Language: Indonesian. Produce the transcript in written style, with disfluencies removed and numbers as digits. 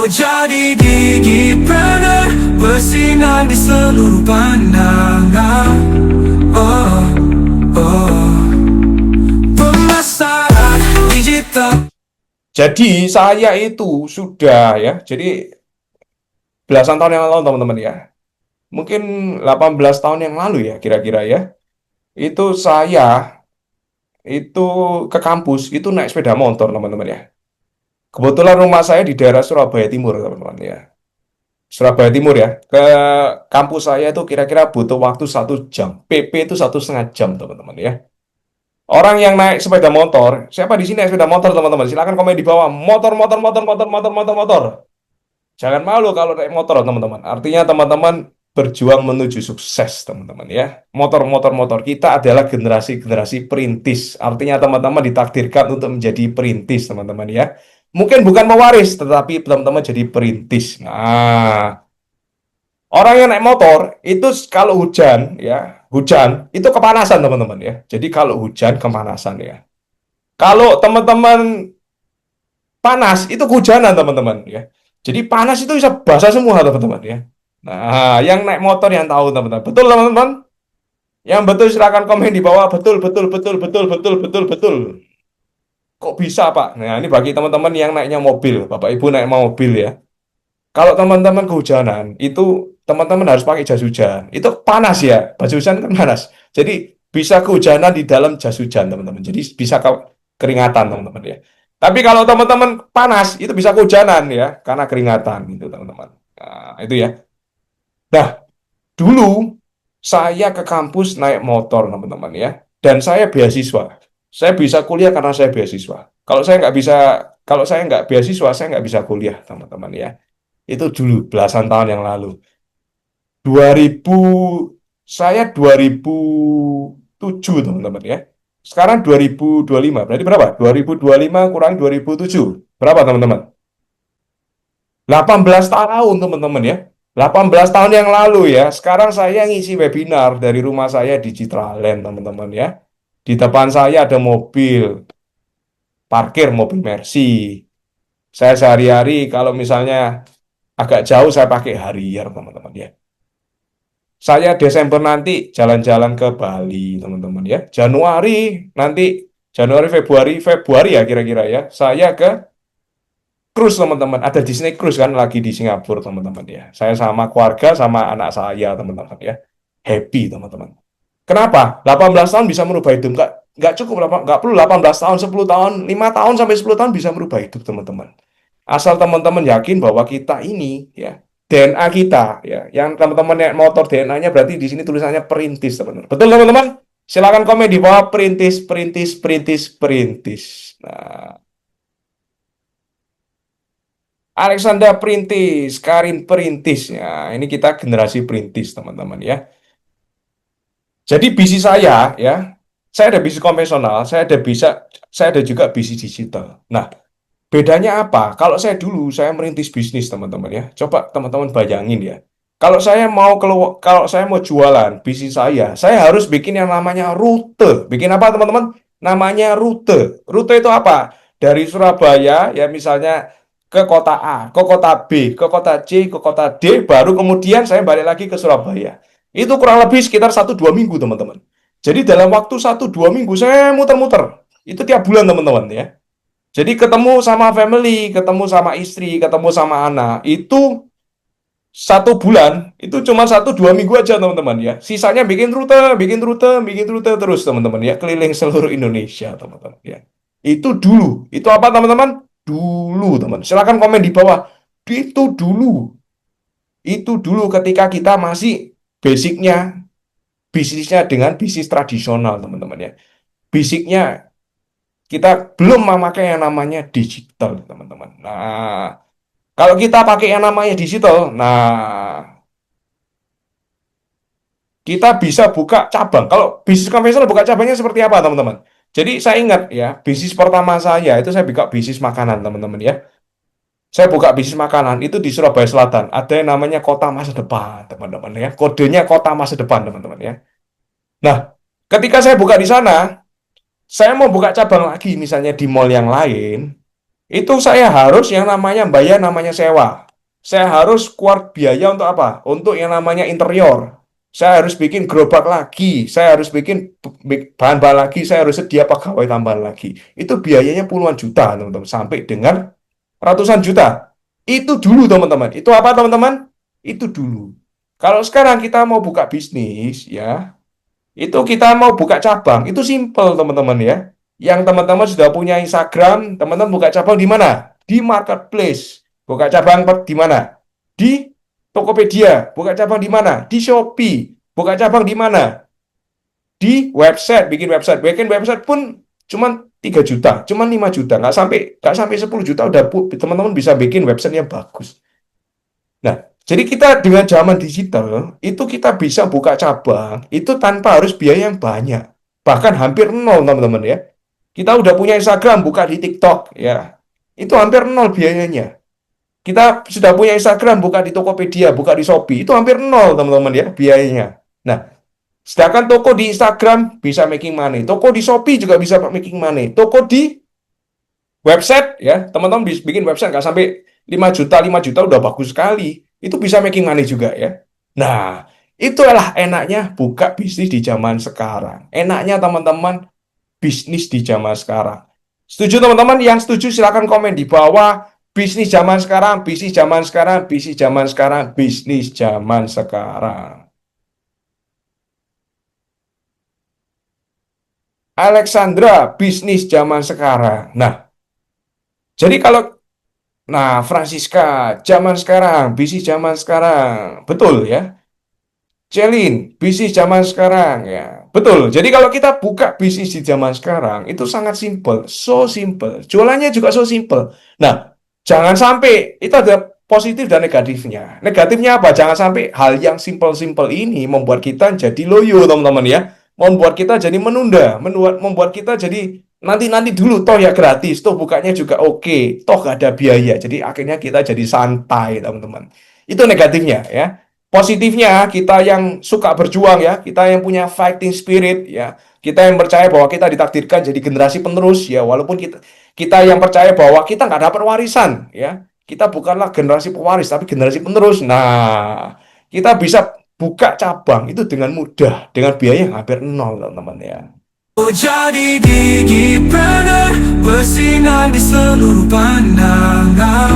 jadi digipreneur, bersinar di seluruh pandangan. Oh, oh, pemasaran digital. Jadi saya itu sudah ya, jadi belasan tahun yang lalu teman-teman ya. Mungkin 18 tahun yang lalu ya kira-kira ya. Itu saya itu ke kampus itu naik sepeda motor teman-teman ya. Kebetulan rumah saya di daerah Surabaya Timur teman-teman ya. Surabaya Timur ya. Ke kampus saya itu kira-kira butuh waktu 1 jam. PP itu 1,5 jam teman-teman ya. Orang yang naik sepeda motor, siapa di sini naik sepeda motor teman-teman? Silakan komen di bawah. Motor, motor, motor, motor, motor, motor, motor. Jangan malu kalau naik motor, teman-teman. Artinya teman-teman berjuang menuju sukses, teman-teman ya. Motor, motor, motor. Kita adalah generasi-generasi perintis. Artinya teman-teman ditakdirkan untuk menjadi perintis, teman-teman ya. Mungkin bukan mewaris, tetapi teman-teman jadi perintis. Nah, orang yang naik motor itu kalau hujan, ya, hujan itu kepanasan, teman-teman ya. Jadi kalau hujan kepanasan ya. Kalau teman-teman panas itu kehujanan teman-teman ya. Jadi panas itu bisa basah semua teman-teman ya. Nah, yang naik motor yang tahu teman-teman. Betul teman-teman? Yang betul silakan komen di bawah. Betul, betul, betul, betul, betul, betul, betul. Kok bisa Pak? Nah, ini bagi teman-teman yang naiknya mobil, Bapak Ibu naik mobil ya. Kalau teman-teman kehujanan, itu teman-teman harus pakai jas hujan. Itu panas ya, baju hujan kan panas. Jadi bisa kehujanan di dalam jas hujan teman-teman. Jadi bisa keringatan teman-teman ya. Tapi kalau teman-teman panas, itu bisa kehujanan ya, karena keringatan gitu teman-teman. Nah, itu ya. Nah, dulu saya ke kampus naik motor teman-teman ya. Dan saya beasiswa. Saya bisa kuliah karena saya beasiswa. Kalau saya nggak bisa, kalau saya nggak beasiswa, saya nggak bisa kuliah teman-teman ya. Itu dulu belasan tahun yang lalu. 2000 saya 2007 teman-teman ya. Sekarang 2025. Berarti berapa? 2025 kurang 2007. Berapa teman-teman? 18 tahun teman-teman ya. 18 tahun yang lalu ya. Sekarang saya ngisi webinar dari rumah saya di Citraland teman-teman ya. Di depan saya ada mobil parkir, mobil Mercy. Saya sehari-hari kalau misalnya agak jauh saya pakai Harrier teman-teman ya. Saya Desember nanti jalan-jalan ke Bali, teman-teman ya. Januari nanti Januari Februari ya kira-kira ya. Saya ke cruise teman-teman. Ada Disney Cruise kan lagi di Singapura teman-teman ya. Saya sama keluarga sama anak saya teman-teman ya. Happy teman-teman. Kenapa? 18 tahun bisa merubah hidup. Nggak cukup, nggak perlu 18 tahun, 10 tahun, 5 tahun sampai 10 tahun bisa merubah hidup teman-teman. Asal teman-teman yakin bahwa kita ini ya DNA kita ya, yang teman-teman naik motor DNA-nya berarti di sini tulisannya perintis teman-teman. Betul teman-teman? Silakan komen di bawah perintis, perintis, perintis, perintis. Nah, Alexander perintis, Karin perintis. Ya, ini kita generasi perintis teman-teman ya. Jadi bisnis saya ada bisnis konvensional, saya ada juga bisnis digital. Nah, bedanya apa? Kalau saya dulu, saya merintis bisnis, teman-teman ya. Coba teman-teman bayangin ya. Kalau saya mau jualan bisnis saya harus bikin yang namanya rute. Bikin apa, teman-teman? Namanya rute. Rute itu apa? Dari Surabaya, ya misalnya ke kota A, ke kota B, ke kota C, ke kota D, baru kemudian saya balik lagi ke Surabaya. Itu kurang lebih sekitar 1-2 minggu, teman-teman. Jadi dalam waktu 1-2 minggu, saya muter-muter. Itu tiap bulan, teman-teman ya. Jadi ketemu sama family, ketemu sama istri, ketemu sama anak, itu 1 bulan, itu cuma 1-2 minggu aja teman-teman ya. Sisanya bikin rute, bikin rute, bikin rute terus teman-teman ya, keliling seluruh Indonesia teman-teman ya. Itu dulu, itu apa teman-teman? Dulu teman. Silakan komen di bawah. Itu dulu ketika kita masih basicnya bisnisnya dengan bisnis tradisional teman-teman ya. Basicnya kita belum memakai yang namanya digital, teman-teman. Nah, kalau kita pakai yang namanya digital, nah, kita bisa buka cabang. Kalau bisnis konvensional buka cabangnya seperti apa, teman-teman? Jadi saya ingat ya, bisnis pertama saya itu saya buka bisnis makanan, teman-teman ya. Saya buka bisnis makanan itu di Surabaya Selatan. Ada yang namanya Kota Masa Depan, teman-teman ya. Kodenya Kota Masa Depan, teman-teman ya. Nah, ketika saya buka di sana, saya mau buka cabang lagi misalnya di mall yang lain. Itu saya harus yang namanya bayar namanya sewa. Saya harus keluar biaya untuk apa? Untuk yang namanya interior. Saya harus bikin gerobak lagi. Saya harus bikin bahan-bahan lagi. Saya harus sedia pegawai tambahan lagi. Itu biayanya puluhan juta, teman-teman. Sampai dengan ratusan juta. Itu dulu, teman-teman. Itu apa, teman-teman? Itu dulu. Kalau sekarang kita mau buka bisnis, ya, itu kita mau buka cabang, itu simple teman-teman ya. Yang teman-teman sudah punya Instagram, teman-teman buka cabang di mana? Di marketplace. Buka cabang di mana? Di Tokopedia. Buka cabang di mana? Di Shopee. Buka cabang di mana? Di website. Bikin website pun cuma 3 juta, cuma 5 juta, nggak sampai 10 juta udah teman-teman bisa bikin website yang bagus. Nah, jadi kita dengan zaman digital, itu kita bisa buka cabang, itu tanpa harus biaya yang banyak. Bahkan hampir nol, teman-teman ya. Kita udah punya Instagram, buka di TikTok, ya. Itu hampir nol biayanya. Kita sudah punya Instagram, buka di Tokopedia, buka di Shopee, itu hampir nol, teman-teman ya, biayanya. Nah, sedangkan toko di Instagram bisa making money, toko di Shopee juga bisa making money, toko di website ya, teman-teman bikin website nggak sampai 5 juta udah bagus sekali. Itu bisa making money juga ya. Nah, itulah enaknya buka bisnis di zaman sekarang. Enaknya teman-teman bisnis di zaman sekarang. Setuju teman-teman? Yang setuju silakan komen di bawah. Bisnis zaman sekarang, bisnis zaman sekarang, bisnis zaman sekarang, bisnis zaman sekarang. Alexandra, bisnis zaman sekarang. Nah, jadi kalau Francisca, zaman sekarang, bisnis zaman sekarang. Betul ya. Celin, bisnis zaman sekarang ya. Betul. Jadi kalau kita buka bisnis di zaman sekarang, itu sangat simple. So simple. Jualannya juga so simple. Nah, jangan sampai, itu ada positif dan negatifnya. Negatifnya apa? Jangan sampai hal yang simple-simple ini membuat kita jadi loyo, teman-teman ya. Membuat kita jadi menunda. Membuat kita jadi nanti-nanti dulu, toh ya gratis. Toh bukanya juga oke. Toh gak ada biaya. Jadi akhirnya kita jadi santai, teman-teman. Itu negatifnya ya. Positifnya kita yang suka berjuang ya, kita yang punya fighting spirit ya, kita yang percaya bahwa kita ditakdirkan jadi generasi penerus ya, walaupun kita yang percaya bahwa kita nggak dapat warisan ya, kita bukanlah generasi pewaris tapi generasi penerus. Nah, kita bisa buka cabang itu dengan mudah, dengan biaya yang hampir nol teman-teman ya. Jadi digipreneur bersinar di seluruh pandangan.